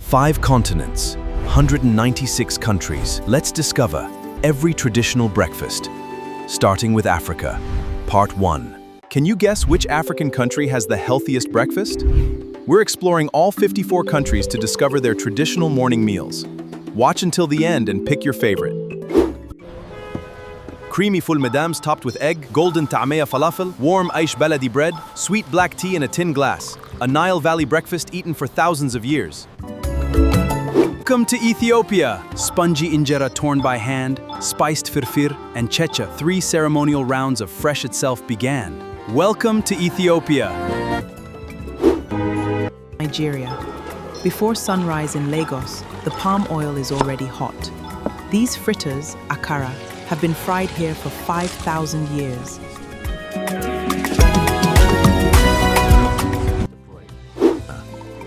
5 continents, 196 countries. Let's discover every traditional breakfast. Starting with Africa. Part 1. Can you guess which African country has the healthiest breakfast? We're exploring all 54 countries to discover their traditional morning meals. Watch until the end and pick your favorite. Creamy Ful Medames topped with egg, golden ta'amea falafel, warm aish baladi bread, sweet black tea in a tin glass. A Nile Valley breakfast eaten for thousands of years. Welcome to Ethiopia! Spongy injera torn by hand, spiced firfir, and checha. 3 ceremonial rounds of fresh itself began. Welcome to Ethiopia! Nigeria. Before sunrise in Lagos, the palm oil is already hot. These fritters, akara, have been fried here for 5,000 years.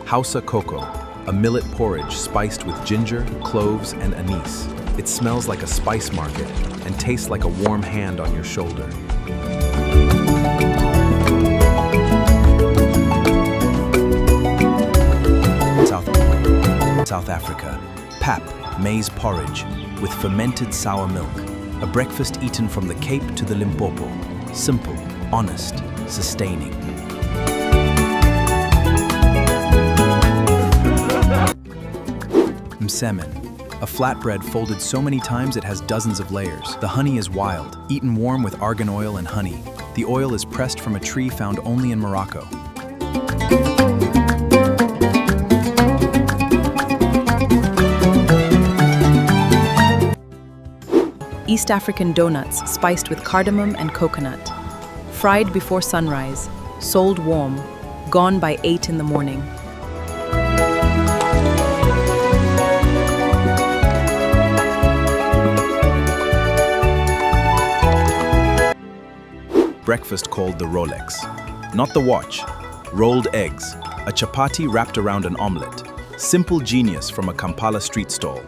Hausa Koko, a millet porridge spiced with ginger, cloves, and anise. It smells like a spice market and tastes like a warm hand on your shoulder. South Africa. Pap, maize porridge with fermented sour milk. A breakfast eaten from the Cape to the Limpopo. Simple, honest, sustaining. Msemen, a flatbread folded so many times it has dozens of layers. The honey is wild, eaten warm with argan oil and honey. The oil is pressed from a tree found only in Morocco. East African donuts spiced with cardamom and coconut. Fried before sunrise, sold warm, gone by 8 in the morning. Breakfast called the Rolex. Not the watch. Rolled eggs. A chapati wrapped around an omelette. Simple genius from a Kampala street stall.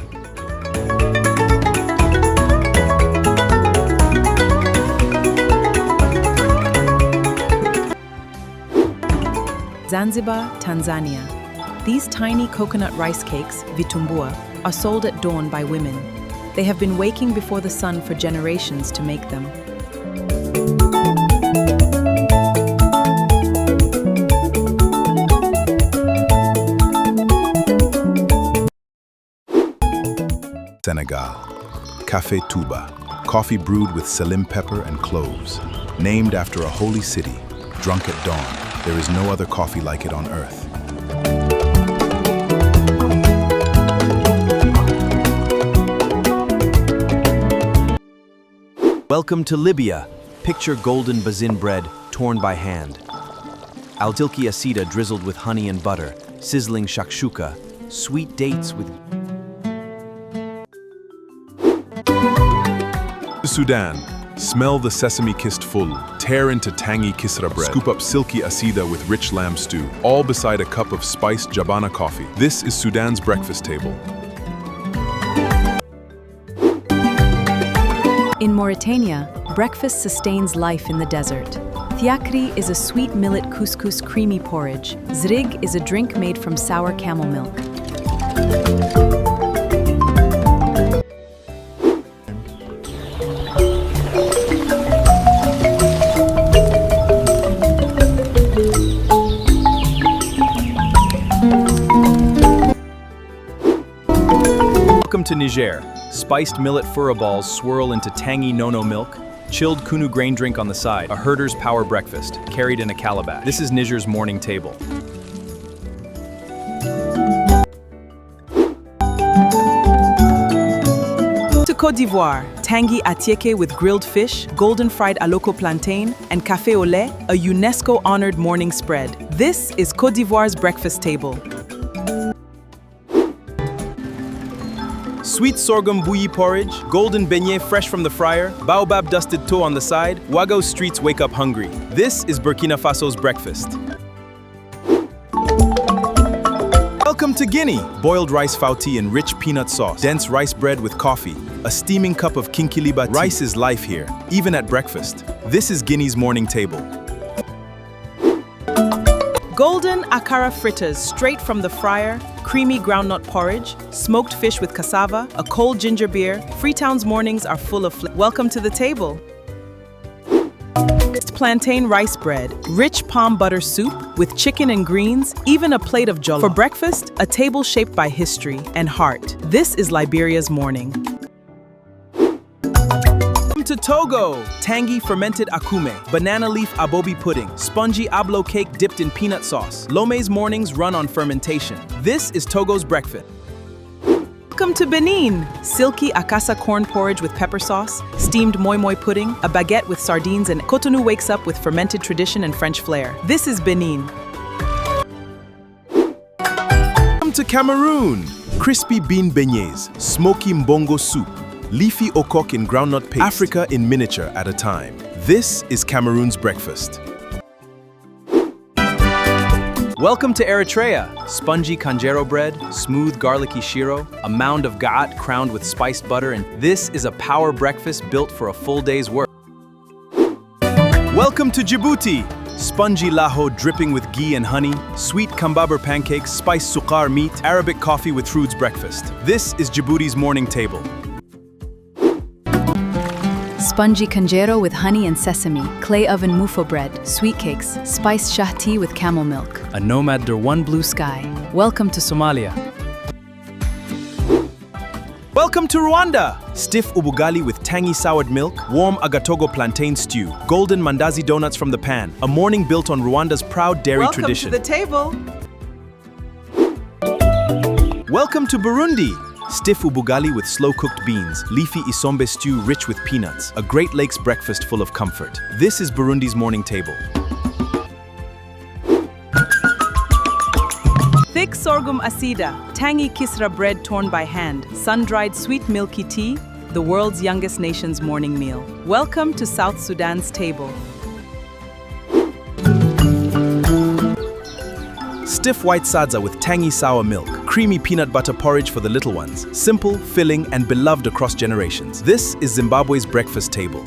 Zanzibar, Tanzania. These tiny coconut rice cakes, vitumbua, are sold at dawn by women. They have been waking before the sun for generations to make them. Senegal. Café Touba, coffee brewed with salim pepper and cloves. Named after a holy city, drunk at dawn. There is no other coffee like it on earth. Welcome to Libya. Picture golden bazin bread torn by hand. Aldilki asida drizzled with honey and butter, sizzling shakshuka, sweet dates with... Sudan. Smell the sesame-kissed ful. Tear into tangy Kesra bread. Scoop up silky asida with rich lamb stew, all beside a cup of spiced jabana coffee. This is Sudan's breakfast table. In Mauritania, breakfast sustains life in the desert. Thiakri is a sweet millet couscous creamy porridge. Zrig is a drink made from sour camel milk. Welcome to Niger. Spiced millet fura balls swirl into tangy nono milk. Chilled kunu grain drink on the side. A herder's power breakfast, carried in a calabash. This is Niger's morning table. To Côte d'Ivoire, tangy atieke with grilled fish, golden fried aloko plantain, and café au lait, a UNESCO-honored morning spread. This is Côte d'Ivoire's breakfast table. Sweet sorghum bouilli porridge, golden beignet fresh from the fryer, baobab dusted toe on the side. Ouagadougou streets wake up hungry. This is Burkina Faso's breakfast. Welcome to Guinea. Boiled rice fauti in rich peanut sauce, dense rice bread with coffee, a steaming cup of kinkiliba tea. Rice is life here, even at breakfast. This is Guinea's morning table. Golden akara fritters straight from the fryer, creamy groundnut porridge, smoked fish with cassava, a cold ginger beer. Freetown's mornings are full of Welcome to the table. Plantain rice bread, rich palm butter soup with chicken and greens, even a plate of jollof. For breakfast, a table shaped by history and heart. This is Liberia's morning. To Togo, tangy fermented akume, banana leaf abobi pudding, spongy ablo cake dipped in peanut sauce. Lome's mornings run on fermentation. This is Togo's breakfast. Welcome to Benin! Silky akasa corn porridge with pepper sauce, steamed moi moi pudding, a baguette with sardines, and Cotonou wakes up with fermented tradition and French flair. This is Benin. Welcome to Cameroon! Crispy bean beignets, smoky mbongo soup, leafy okok in groundnut paste. Africa in miniature at a time. This is Cameroon's breakfast. Welcome to Eritrea. Spongy kanjero bread, smooth garlicky shiro, a mound of gaat crowned with spiced butter, and this is a power breakfast built for a full day's work. Welcome to Djibouti. Spongy laho dripping with ghee and honey, sweet kambaber pancakes, spiced sukar meat, Arabic coffee with fruits breakfast. This is Djibouti's morning table. Spongy kanjero with honey and sesame, clay oven mufo bread, sweet cakes, spiced shah tea with camel milk. A nomad der one Blue sky. Welcome to Somalia. Welcome to Rwanda! Stiff ubugali with tangy soured milk, warm agatogo plantain stew, golden mandazi donuts from the pan, a morning built on Rwanda's proud dairy tradition. Welcome to the table. Welcome to Burundi! Stiff ubugali with slow-cooked beans, leafy isombe stew rich with peanuts, a Great Lakes breakfast full of comfort. This is Burundi's morning table. Thick sorghum asida, tangy Kesra bread torn by hand, sun-dried sweet milky tea, the world's youngest nation's morning meal. Welcome to South Sudan's table. Stiff white sadza with tangy sour milk, creamy peanut butter porridge for the little ones, simple, filling, and beloved across generations. This is Zimbabwe's breakfast table.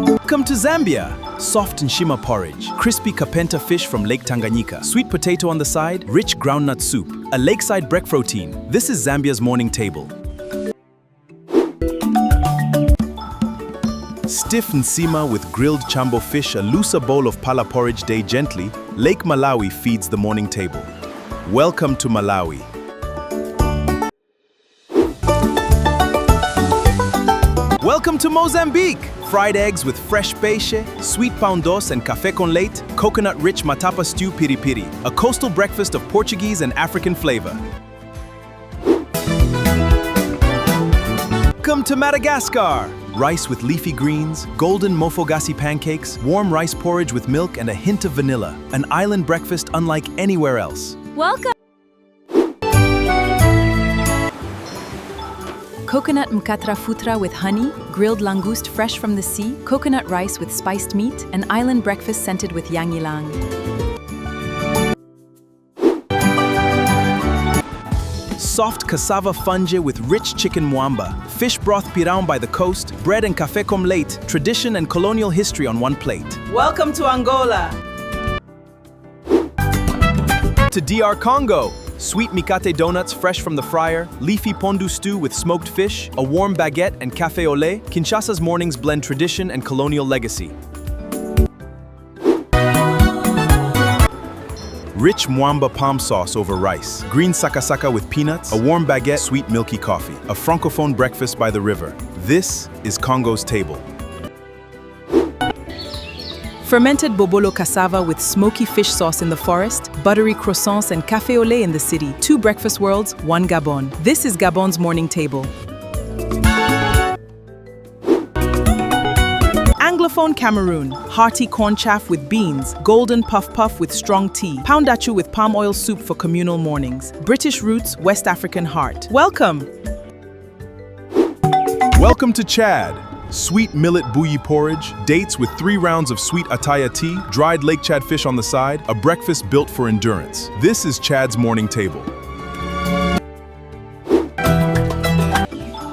Welcome to Zambia! Soft nshima porridge, crispy kapenta fish from Lake Tanganyika, sweet potato on the side, rich groundnut soup, a lakeside breakfast protein. This is Zambia's morning table. Stiff nsima with grilled chambo fish, a looser bowl of pala porridge day gently, Lake Malawi feeds the morning table. Welcome to Malawi. Welcome to Mozambique! Fried eggs with fresh peixe, sweet pão doce and café con leite, coconut-rich matapa stew piri-piri, a coastal breakfast of Portuguese and African flavor. Welcome to Madagascar! Rice with leafy greens, golden mofogasi pancakes, warm rice porridge with milk and a hint of vanilla. An island breakfast unlike anywhere else. Welcome! Coconut mkatra futra with honey, grilled langoust fresh from the sea, coconut rice with spiced meat, an island breakfast scented with yangilang. Soft cassava fungi with rich chicken mwamba, fish broth pirão by the coast, bread and café com leite, tradition and colonial history on one plate. Welcome to Angola. To DR Congo, sweet mikate donuts fresh from the fryer, leafy pondu stew with smoked fish, a warm baguette and café au lait. Kinshasa's mornings blend tradition and colonial legacy. Rich mwamba palm sauce over rice, green sakasaka with peanuts, a warm baguette, sweet milky coffee, a francophone breakfast by the river. This is Congo's table. Fermented bobolo cassava with smoky fish sauce in the forest, buttery croissants and café au lait in the city. Two breakfast worlds, one Gabon. This is Gabon's morning table. Anglophone Cameroon, hearty corn chaff with beans, golden puff puff with strong tea, pound at you with palm oil soup for communal mornings. British roots, West African heart. Welcome! Welcome to Chad. Sweet millet bouillie porridge, dates with 3 rounds of sweet ataya tea, dried Lake Chad fish on the side, a breakfast built for endurance. This is Chad's morning table.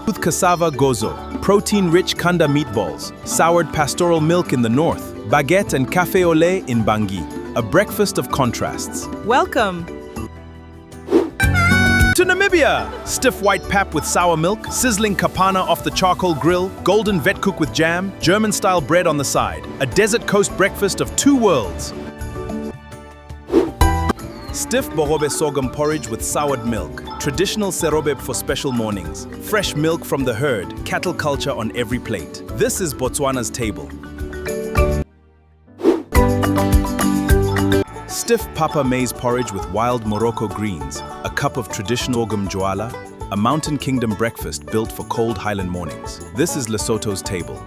With cassava gozo, protein-rich kanda meatballs, soured pastoral milk in the north, baguette and café au lait in Bangui. a breakfast of contrasts. Welcome! To Namibia! Stiff white pap with sour milk, sizzling kapana off the charcoal grill, golden vetkoek with jam, German-style bread on the side. A desert coast breakfast of two worlds. Stiff bohobe sorghum porridge with soured milk. Traditional serobe for special mornings. Fresh milk from the herd, cattle culture on every plate. This is Botswana's table. Stiff papa maize porridge with wild Morocco greens, a cup of traditional sorghum joala, a mountain kingdom breakfast built for cold highland mornings. This is Lesotho's table.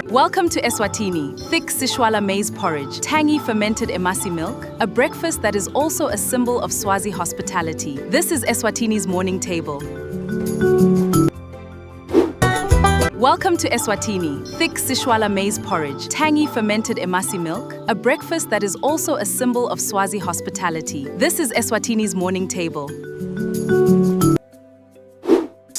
Welcome to Eswatini, thick Sishwala maize porridge, tangy fermented emasi milk, a breakfast that is also a symbol of Swazi hospitality. This is Eswatini's morning table. Welcome to Eswatini, thick Sishwala maize porridge, tangy fermented emasi milk, a breakfast that is also a symbol of Swazi hospitality. This is Eswatini's morning table.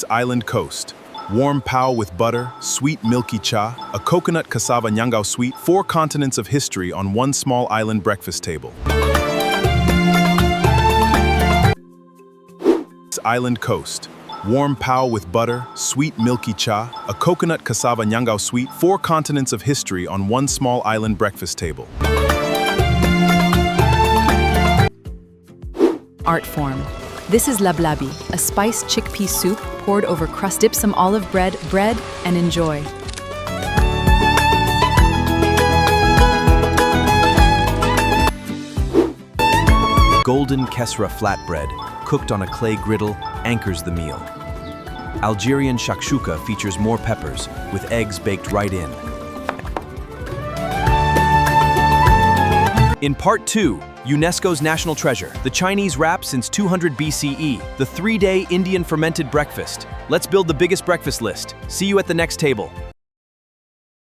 Island coast. Warm pao with butter, sweet milky cha, a coconut cassava nyangao sweet, 4 continents of history on one small island breakfast table. Island coast. Warm pao with butter, sweet milky cha, a coconut cassava nyangao sweet, 4 continents of history on one small island breakfast table. Art form. This is lablabi, a spiced chickpea soup poured over crust. Dip some olive bread, and enjoy. Golden Kesra flatbread, cooked on a clay griddle, anchors the meal. Algerian shakshuka features more peppers, with eggs baked right in. In part 2, UNESCO's national treasure, the Chinese wrap since 200 BCE, the 3-day Indian fermented breakfast. Let's build the biggest breakfast list. See you at the next table.